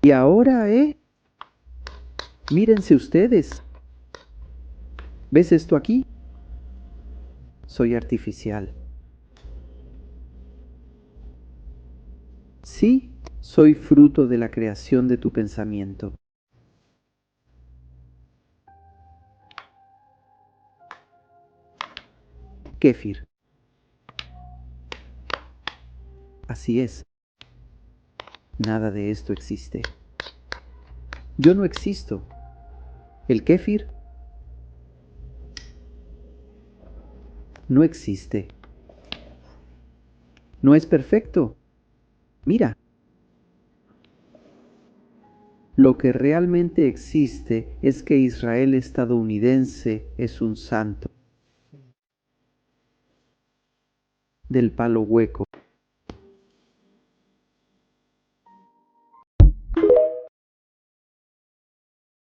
Y ahora, mírense ustedes. ¿Ves esto aquí? Soy artificial. Sí, soy fruto de la creación de tu pensamiento. Kéfir. Así es. Nada de esto existe. Yo no existo. El kéfir no existe. No es perfecto. Mira, lo que realmente existe es que Israel estadounidense es un santo del palo hueco.